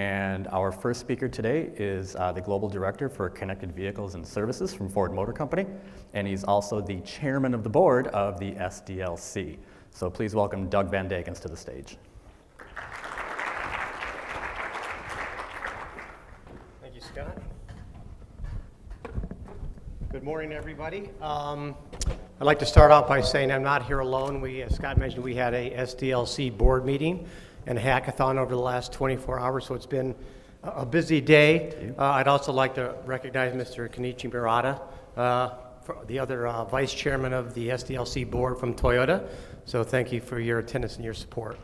And our first speaker today is the Global Director for Connected Vehicles and Services from Ford Motor Company, and he's also the Chairman of the Board of the Sdlc. So please welcome Doug Vandagens to the stage. Thank you, Scott. Good morning, everybody. I'd like to start off by saying I'm not here alone. As Scott mentioned, we had a Sdlc board meeting and a hackathon over the last 24 hours, so it's been a busy day. I'd also like to recognize Mr. Kenichi Murata, the other vice chairman of the Sdlc board from Toyota. So thank you for your attendance and your support.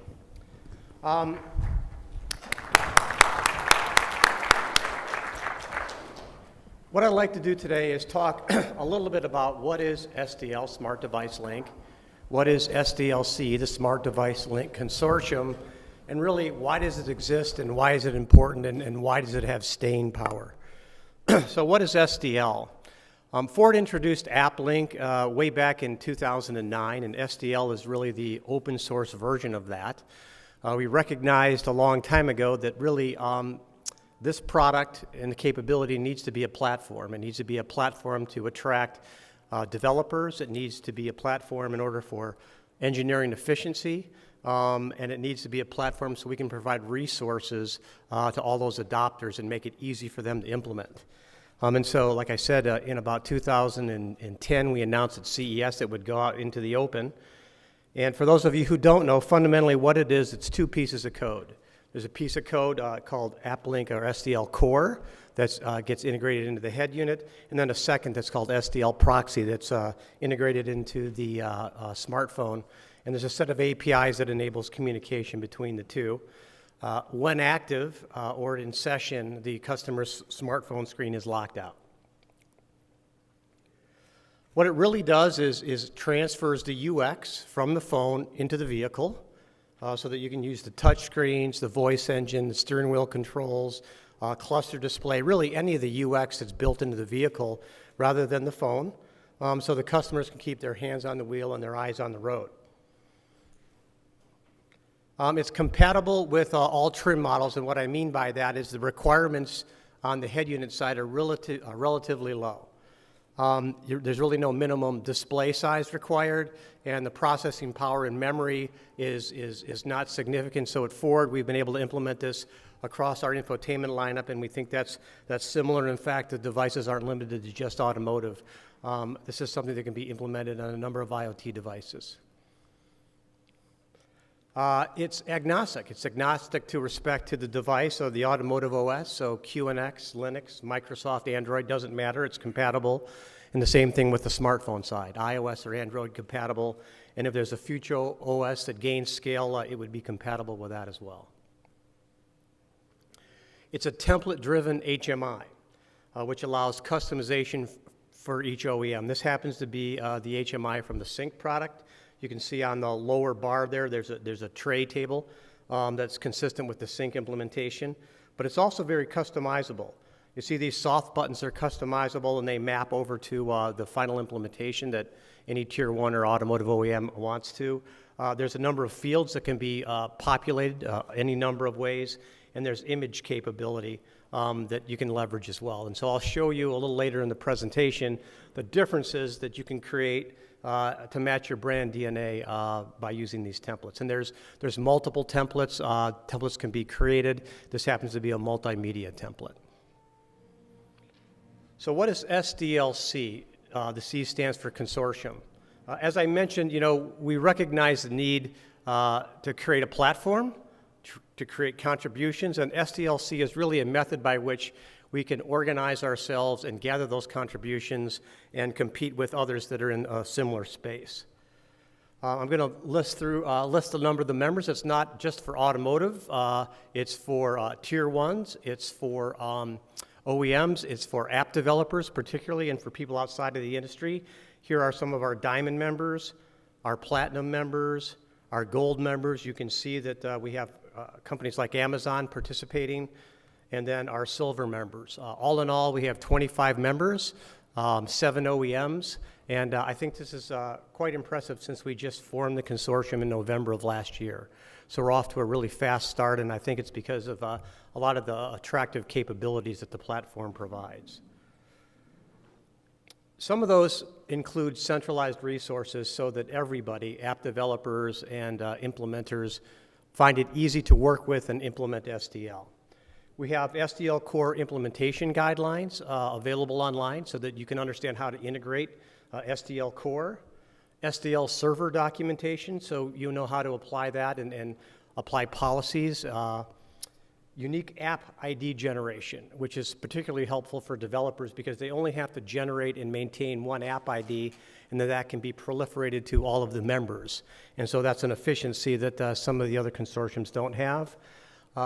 What I'd like to do today is talk a little bit about what is Sdl, Smart Device Link, what is Sdlc, the Smart Device Link Consortium, and really why does it exist and why is it important and why does it have staying power. So what is Sdl? Ford introduced AppLink way back in 2009, and Sdl is really the open source version of that. We recognized a long time ago that really this product and the capability needs to be a platform. It needs to be a platform to attract developers. It needs to be a platform in order for engineering efficiency. And it needs to be a platform so we can provide resources to all those adopters and make it easy for them to implement. And so, like I said, in about 2010, we announced at CES it would go out into the open. And for those of you who don't know, fundamentally what it is, it's two pieces of code. There's a piece of code called AppLink or Sdl Core that gets integrated into the head unit, and then a second that's called Sdl Proxy that's integrated into the smartphone. And there's a set of APIs that enables communication between the two. When active or in session, the customer's smartphone screen is locked out. What it really does is transfers the UX from the phone into the vehicle so that you can use the touch screens, the voice engine, the steering wheel controls, cluster display, really any of the UX that's built into the vehicle rather than the phone, so the customers can keep their hands on the wheel and their eyes on the road. It's compatible with all trim models, and what I mean by that is the requirements on the head unit side are relatively low. There's really no minimum display size required, and the processing power and memory is not significant. So at Ford, we've been able to implement this across our infotainment lineup, and we think that's similar. In fact, the devices aren't limited to just automotive. This is something that can be implemented on a number of IoT devices. It's agnostic. It's agnostic to respect to the device of the automotive OS, so QNX, Linux, Microsoft, Android, doesn't matter. It's compatible. And the same thing with the smartphone side, iOS or Android compatible. And if there's a future OS that gains scale, it would be compatible with that as well. It's a template-driven HMI, which allows customization for each OEM. This happens to be the HMI from the Sync product. You can see on the lower bar there's a tray table that's consistent with the Sync implementation, but it's also very customizable. You see these soft buttons are customizable and they map over to the final implementation that any Tier 1 or automotive OEM wants to. There's a number of fields that can be populated any number of ways, and there's image capability that you can leverage as well. And so I'll show you a little later in the presentation the differences that you can create to match your brand DNA by using these templates. And there's multiple templates. Templates can be created. This happens to be a multimedia template. So what is Sdlc? The C stands for consortium. As I mentioned, we recognize the need to create a platform, to create contributions, and Sdlc is really a method by which we can organize ourselves and gather those contributions and compete with others that are in a similar space. I'm going to list a number of the members. It's not just for automotive. It's for Tier 1s. It's for OEMs. It's for app developers, particularly, and for people outside of the industry. Here are some of our Diamond members, our Platinum members, our Gold members. You can see that we have companies like Amazon participating, and then our Silver members. All in all, we have 25 members. 7 OEMs, and I think this is quite impressive since we just formed the consortium in November of last year. So we're off to a really fast start, and I think it's because of a lot of the attractive capabilities that the platform provides. Some of those include centralized resources so that everybody, app developers and implementers, find it easy to work with and implement SDL. We have SDL core implementation guidelines available online so that you can understand how to integrate SDL core. SDL server documentation, so you know how to apply that and apply policies. Unique app ID generation, which is particularly helpful for developers because they only have to generate and maintain one app ID, and then that can be proliferated to all of the members. And so that's an efficiency that some of the other consortiums don't have.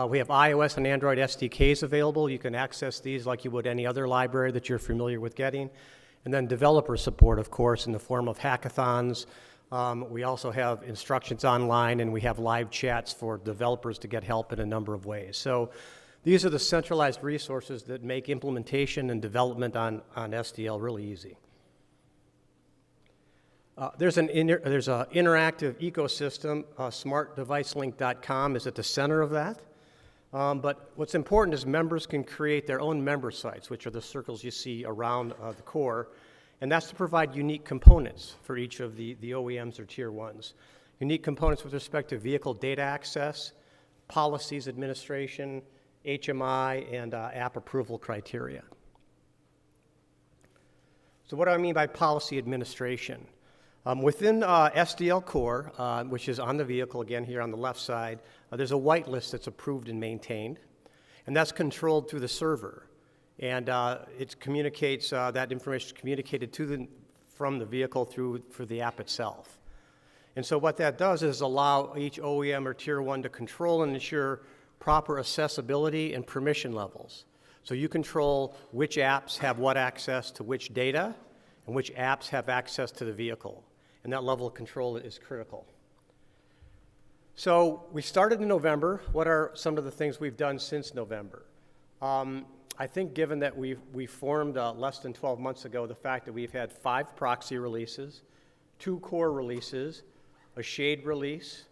We have iOS and Android SDKs available. You can access these like you would any other library that you're familiar with getting. And then developer support, of course, in the form of hackathons. We also have instructions online, and we have live chats for developers to get help in a number of ways. So these are the centralized resources that make implementation and development on SDL really easy. There's an interactive ecosystem. SmartDeviceLink.com is at the center of that. But what's important is members can create their own member sites, which are the circles you see around the core. And that's to provide unique components for each of the OEMs or tier ones. Unique components with respect to vehicle data access, policies administration, HMI, and app approval criteria. So what do I mean by policy administration? Within SDL core, which is on the vehicle, again here on the left side, there's a whitelist that's approved and maintained, and that's controlled through the server. And it communicates, that information is communicated from the vehicle through the app itself. And so what that does is allow each OEM or tier one to control and ensure proper accessibility and permission levels. So you control which apps have what access to which data and which apps have access to the vehicle. And that level of control is critical. So we started in November. What are some of the things we've done since November? I think given that we formed less than 12 months ago, the fact that we've had 5 proxy releases, 2 core releases, a shade release,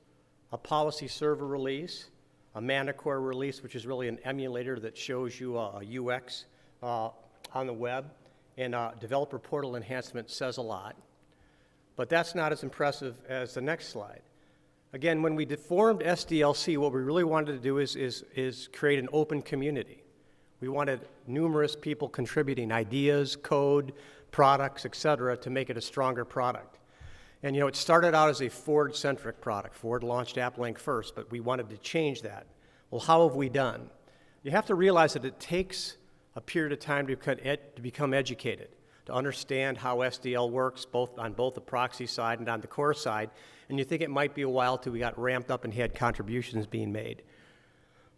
a policy server release, a ManaCore release, which is really an emulator that shows you a UX on the web, and developer portal enhancement says a lot. But that's not as impressive as the next slide. Again, when we formed Sdlc, what we really wanted to do is create an open community. We wanted numerous people contributing ideas, code, products, et cetera, to make it a stronger product. And it started out as a Ford-centric product. Ford launched AppLink first, but we wanted to change that. Well, how have we done? You have to realize that it takes a period of time to become educated, to understand how SDL works on both the proxy side and on the core side. And you think it might be a while till we got ramped up and had contributions being made.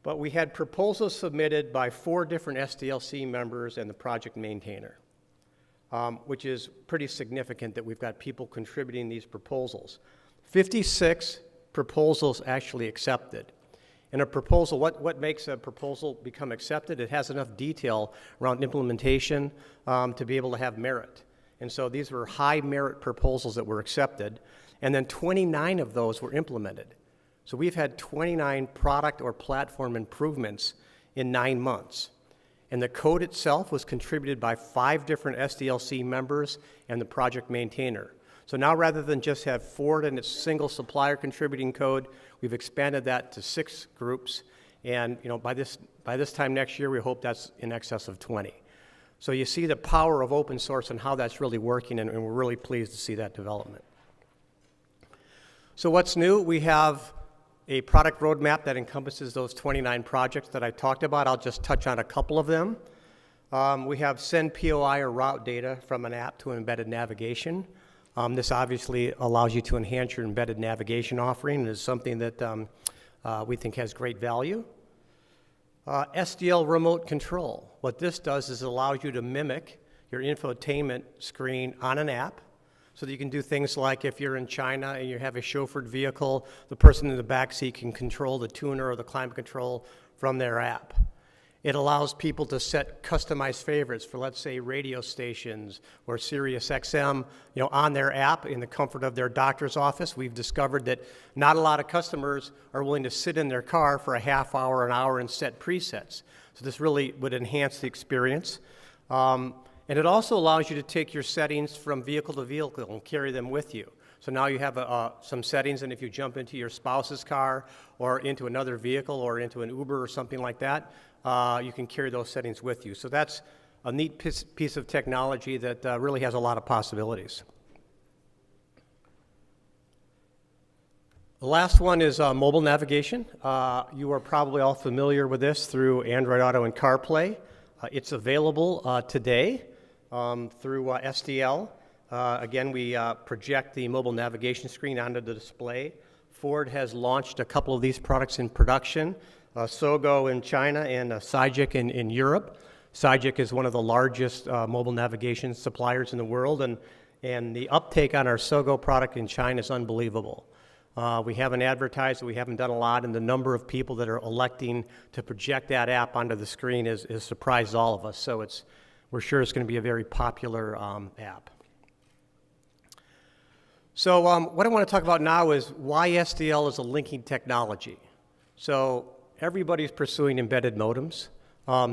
But we had proposals submitted by 4 different Sdlc members and the project maintainer, which is pretty significant that we've got people contributing these proposals. 56 proposals actually accepted. And a proposal, what makes a proposal become accepted? It has enough detail around implementation to be able to have merit. And so these were high merit proposals that were accepted, and then 29 of those were implemented. So we've had 29 product or platform improvements in 9 months. And the code itself was contributed by 5 different Sdlc members and the project maintainer. So now rather than just have Ford and its single supplier contributing code, we've expanded that to 6 groups. And by this time next year, we hope that's in excess of 20. So you see the power of open source and how that's really working, and we're really pleased to see that development. So what's new? We have a product roadmap that encompasses those 29 projects that I talked about. I'll just touch on a couple of them. We have send POI or route data from an app to embedded navigation. This obviously allows you to enhance your embedded navigation offering, and is something that we think has great value. Sdl Remote Control. What this does is it allows you to mimic your infotainment screen on an app, so that you can do things like if you're in China and you have a chauffeured vehicle, the person in the back seat can control the tuner or the climate control from their app. It allows people to set customized favorites for, let's say, radio stations or Sirius XM, on their app in the comfort of their doctor's office. We've discovered that not a lot of customers are willing to sit in their car for a half hour, an hour, and set presets. So this really would enhance the experience. And it also allows you to take your settings from vehicle to vehicle and carry them with you. So now you have some settings, and if you jump into your spouse's car or into another vehicle or into an Uber or something like that, you can carry those settings with you. So that's a neat piece of technology that really has a lot of possibilities. The last one is mobile navigation. You are probably all familiar with this through Android Auto and CarPlay. It's available today through Sdl. Again, we project the mobile navigation screen onto the display. Ford has launched a couple of these products in production, Sogo in China and Sdk in Europe. Sdk is one of the largest mobile navigation suppliers in the world, and the uptake on our Sogo product in China is unbelievable. We haven't advertised, we haven't done a lot, and the number of people that are electing to project that app onto the screen has surprised all of us. So we're sure it's going to be a very popular app. So what I want to talk about now is why Sdl is a linking technology. So everybody's pursuing embedded modems.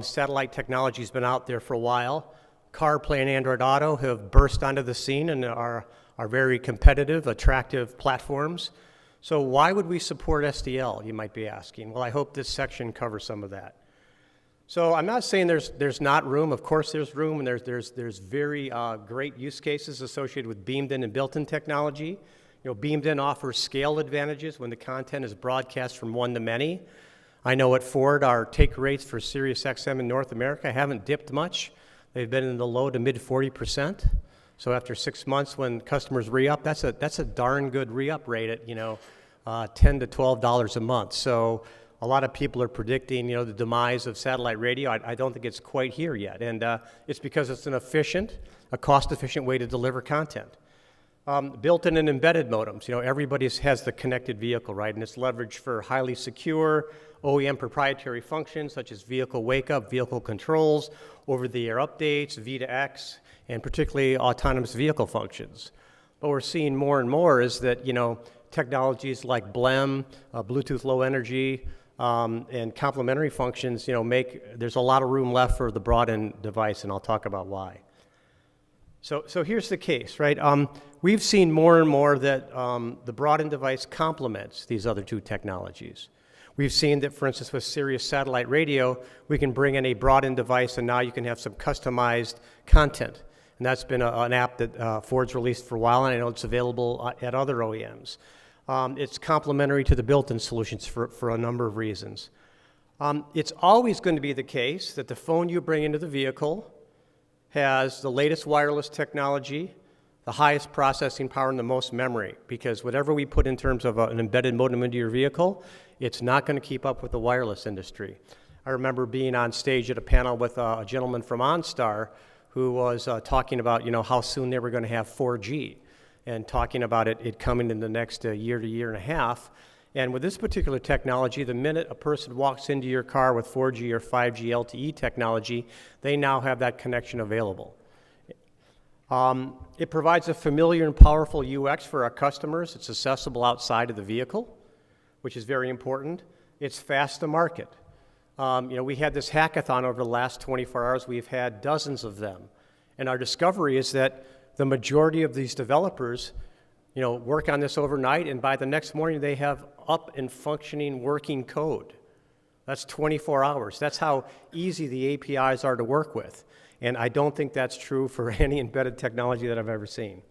Satellite technology has been out there for a while. CarPlay and Android Auto have burst onto the scene and are very competitive, attractive platforms. So why would we support Sdl, you might be asking? Well, I hope this section covers some of that. So I'm not saying there's not room. Of course there's room, and there's very great use cases associated with beamed-in and built-in technology. Beamed-in offers scale advantages when the content is broadcast from one to many. I know at Ford, our take rates for Sirius XM in North America haven't dipped much. They've been in the low to mid 40%. So after 6 months, when customers re-up, that's a darn good re-up rate at $10 to $12 a month. So a lot of people are predicting, the demise of satellite radio. I don't think it's quite here yet, and it's because it's a cost-efficient way to deliver content. Built-in and embedded modems. Everybody has the connected vehicle, right? And it's leveraged for highly secure OEM proprietary functions such as vehicle wake-up, vehicle controls, over-the-air updates, V2X, and particularly autonomous vehicle functions. What we're seeing more and more is that, technologies like BLEM, Bluetooth Low Energy, and complementary functions, there's a lot of room left for the broadened device, and I'll talk about why. So here's the case, right? We've seen more and more that the broadened device complements these other two technologies. We've seen that, for instance, with Sirius satellite radio, we can bring in a broadened device, and now you can have some customized content. And that's been an app that Ford's released for a while, and I know it's available at other OEMs. It's complementary to the built-in solutions for a number of reasons. It's always going to be the case that the phone you bring into the vehicle has the latest wireless technology, the highest processing power, and the most memory, because whatever we put in terms of an embedded modem into your vehicle, it's not going to keep up with the wireless industry. I remember being on stage at a panel with a gentleman from OnStar who was talking about how soon they were going to have 4G, and talking about it coming in the next year to year and a half. And with this particular technology, the minute a person walks into your car with 4G or 5G LTE technology, they now have that connection available. It provides a familiar and powerful UX for our customers. It's accessible outside of the vehicle, which is very important. It's fast to market. We had this hackathon over the last 24 hours. We've had dozens of them. And our discovery is that the majority of these developers, work on this overnight, and by the next morning they have up and functioning working code. That's 24 hours. That's how easy the APIs are to work with. And I don't think that's true for any embedded technology that I've ever seen.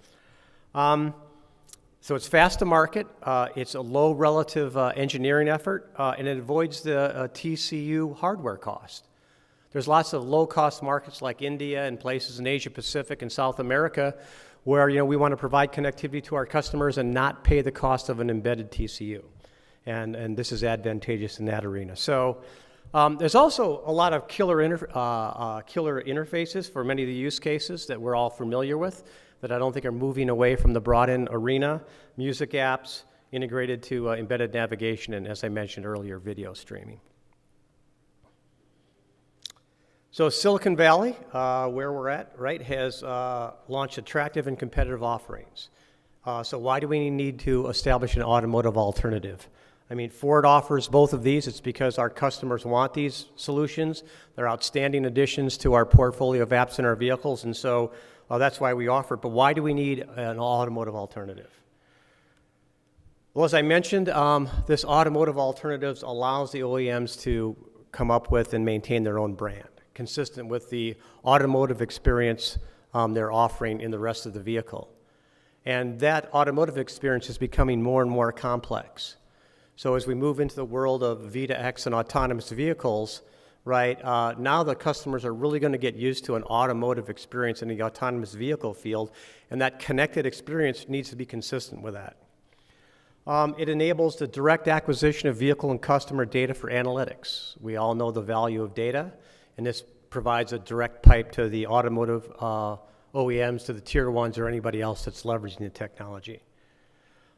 So it's fast to market. It's a low relative engineering effort, and it avoids the TCU hardware cost. There's lots of low-cost markets like India and places in Asia Pacific and South America where we want to provide connectivity to our customers and not pay the cost of an embedded TCU. And this is advantageous in that arena. So there's also a lot of killer interfaces for many of the use cases that we're all familiar with that I don't think are moving away from the broadened arena. Music apps integrated to embedded navigation and, as I mentioned earlier, video streaming. So Silicon Valley, where we're at, right, has launched attractive and competitive offerings. So why do we need to establish an automotive alternative? I mean, Ford offers both of these. It's because our customers want these solutions. They're outstanding additions to our portfolio of apps in our vehicles, and so that's why we offer it. But why do we need an automotive alternative? Well, as I mentioned, this automotive alternatives allows the OEMs to come up with and maintain their own brand, consistent with the automotive experience they're offering in the rest of the vehicle. And that automotive experience is becoming more and more complex. So as we move into the world of V2X and autonomous vehicles, right, now the customers are really going to get used to an automotive experience in the autonomous vehicle field, and that connected experience needs to be consistent with that. It enables the direct acquisition of vehicle and customer data for analytics. We all know the value of data, and this provides a direct pipe to the automotive OEMs, to the tier 1s, or anybody else that's leveraging the technology.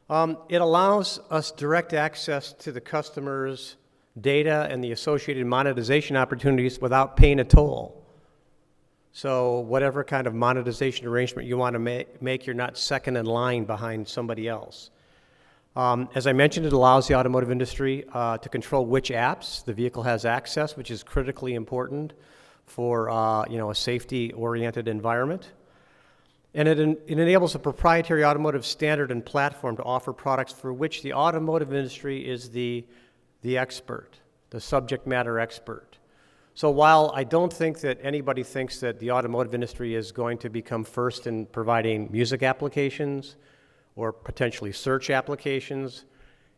It allows us direct access to the customer's data and the associated monetization opportunities without paying a toll. So whatever kind of monetization arrangement you want to make, you're not second in line behind somebody else. As I mentioned, it allows the automotive industry to control which apps the vehicle has access, which is critically important for a safety-oriented environment. And it enables a proprietary automotive standard and platform to offer products for which the automotive industry is the expert, the subject matter expert. So while I don't think that anybody thinks that the automotive industry is going to become first in providing music applications or potentially search applications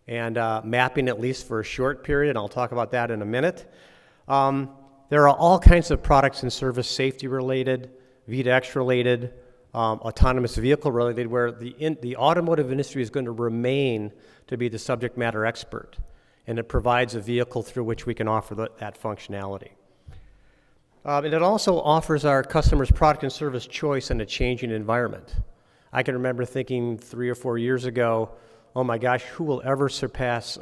and mapping, at least for a short period, and I'll talk about that in a minute, there are all kinds of products and service safety related, V2X related, autonomous vehicle related, where the automotive industry is going to remain to be the subject matter expert, and it provides a vehicle through which we can offer that functionality. And it also offers our customers product and service choice in a changing environment. I can remember thinking 3 or 4 years ago, oh my gosh, who will ever surpass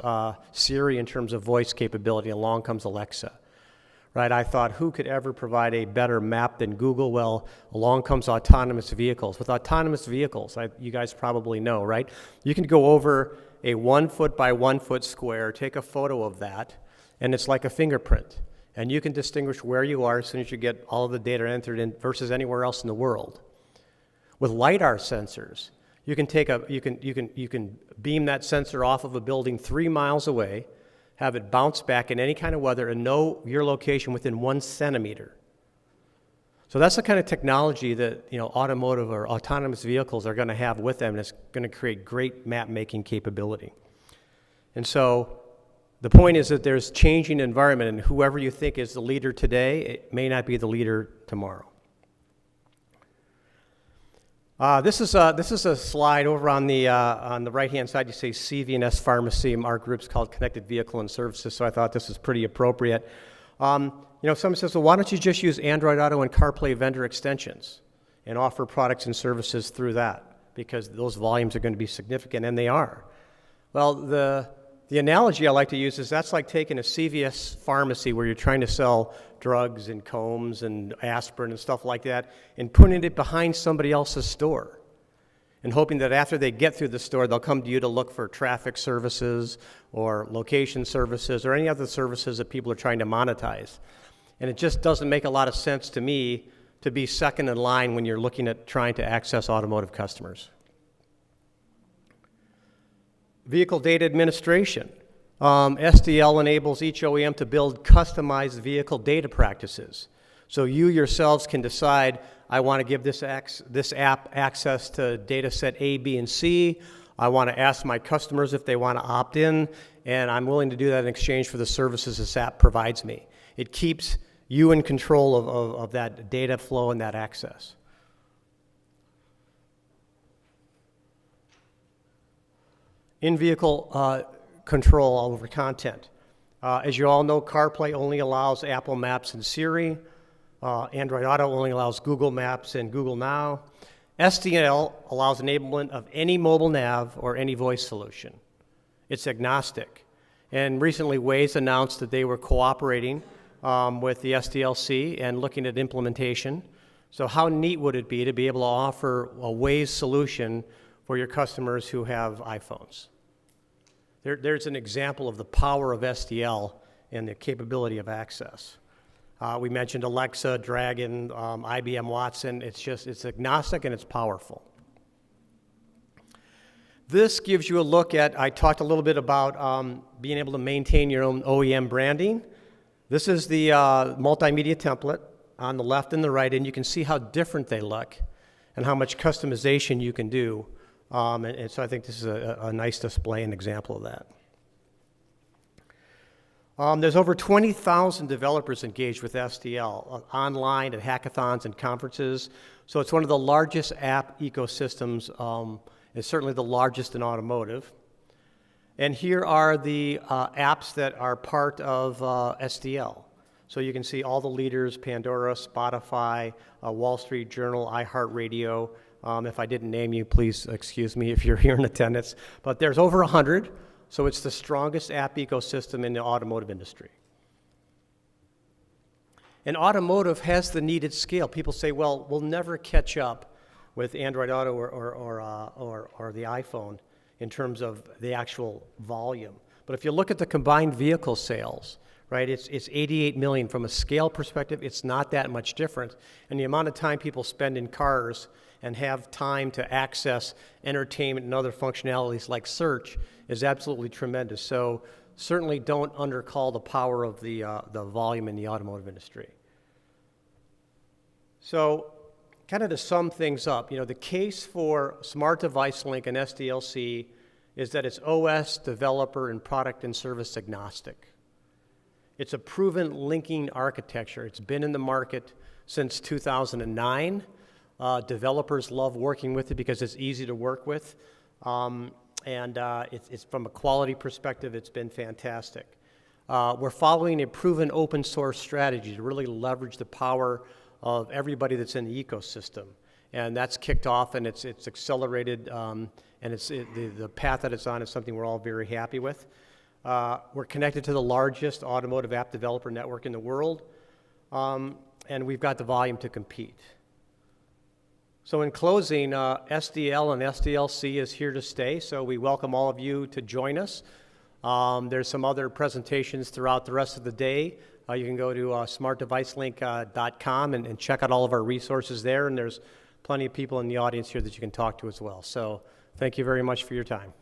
Siri in terms of voice capability? Along comes Alexa. Right, I thought, who could ever provide a better map than Google? Well, along comes autonomous vehicles. With autonomous vehicles, you guys probably know, right? You can go over a 1 foot by 1 foot square, take a photo of that, and it's like a fingerprint. And you can distinguish where you are as soon as you get all of the data entered in versus anywhere else in the world. With LiDAR sensors, you can beam that sensor off of a building 3 miles away, have it bounce back in any kind of weather, and know your location within 1 centimeter. So that's the kind of technology that automotive or autonomous vehicles are going to have with them, and it's going to create great map-making capability. And so the point is that there's changing environment, and whoever you think is the leader today, it may not be the leader tomorrow. This is a slide over on the right-hand side. You say CV&S Pharmacy. Our group's called Connected Vehicle and Services, so I thought this was pretty appropriate. Someone says, well, why don't you just use Android Auto and CarPlay vendor extensions and offer products and services through that? Because those volumes are going to be significant, and they are. Well, the analogy I like to use is that's like taking a CVS pharmacy where you're trying to sell drugs and combs and aspirin and stuff like that, and putting it behind somebody else's store and hoping that after they get through the store, they'll come to you to look for traffic services or location services or any other services that people are trying to monetize. And it just doesn't make a lot of sense to me to be second in line when you're looking at trying to access automotive customers. Vehicle data administration. Sdl enables each OEM to build customized vehicle data practices. So you yourselves can decide, I want to give this app access to data set A, B, and C. I want to ask my customers if they want to opt in, and I'm willing to do that in exchange for the services this app provides me. It keeps you in control of that data flow and that access. In-vehicle control over content. As you all know, CarPlay only allows Apple Maps and Siri. Android Auto only allows Google Maps and Google Now. Sdl allows enablement of any mobile nav or any voice solution. It's agnostic. And recently, Waze announced that they were cooperating with the SDLC and looking at implementation. So how neat would it be to be able to offer a Waze solution for your customers who have iPhones? There's an example of the power of SDL and the capability of access. We mentioned Alexa, Dragon, IBM Watson. It's agnostic and it's powerful. This gives you a look at, I talked a little bit about being able to maintain your own OEM branding. This is the multimedia template on the left and the right, and you can see how different they look and how much customization you can do. And so I think this is a nice display and example of that. There's over 20,000 developers engaged with SDL online at hackathons and conferences. So it's one of the largest app ecosystems. It's certainly the largest in automotive. And here are the apps that are part of SDL. So you can see all the leaders: Pandora, Spotify, Wall Street Journal, iHeartRadio. If I didn't name you, please excuse me if you're here in attendance. But there's over 100, so it's the strongest app ecosystem in the automotive industry. And automotive has the needed scale. People say, well, we'll never catch up with Android Auto or the iPhone in terms of the actual volume. But if you look at the combined vehicle sales, right, it's 88 million. From a scale perspective, it's not that much different. And the amount of time people spend in cars and have time to access entertainment and other functionalities like search is absolutely tremendous. So certainly don't undercall the power of the volume in the automotive industry. So kind of to sum things up, the case for Smart Device Link and SDLC is that it's OS, developer, and product and service agnostic. It's a proven linking architecture. It's been in the market since 2009. Developers love working with it because it's easy to work with. It's from a quality perspective, it's been fantastic. We're following a proven open source strategy to really leverage the power of everybody that's in the ecosystem. And that's kicked off and it's accelerated, and the path that it's on is something we're all very happy with. We're connected to the largest automotive app developer network in the world, and we've got the volume to compete. So in closing, SDL and SDLC is here to stay, so we welcome all of you to join us. There's some other presentations throughout the rest of the day. You can go to smartdevicelink.com and check out all of our resources there, and there's plenty of people in the audience here that you can talk to as well. So thank you very much for your time.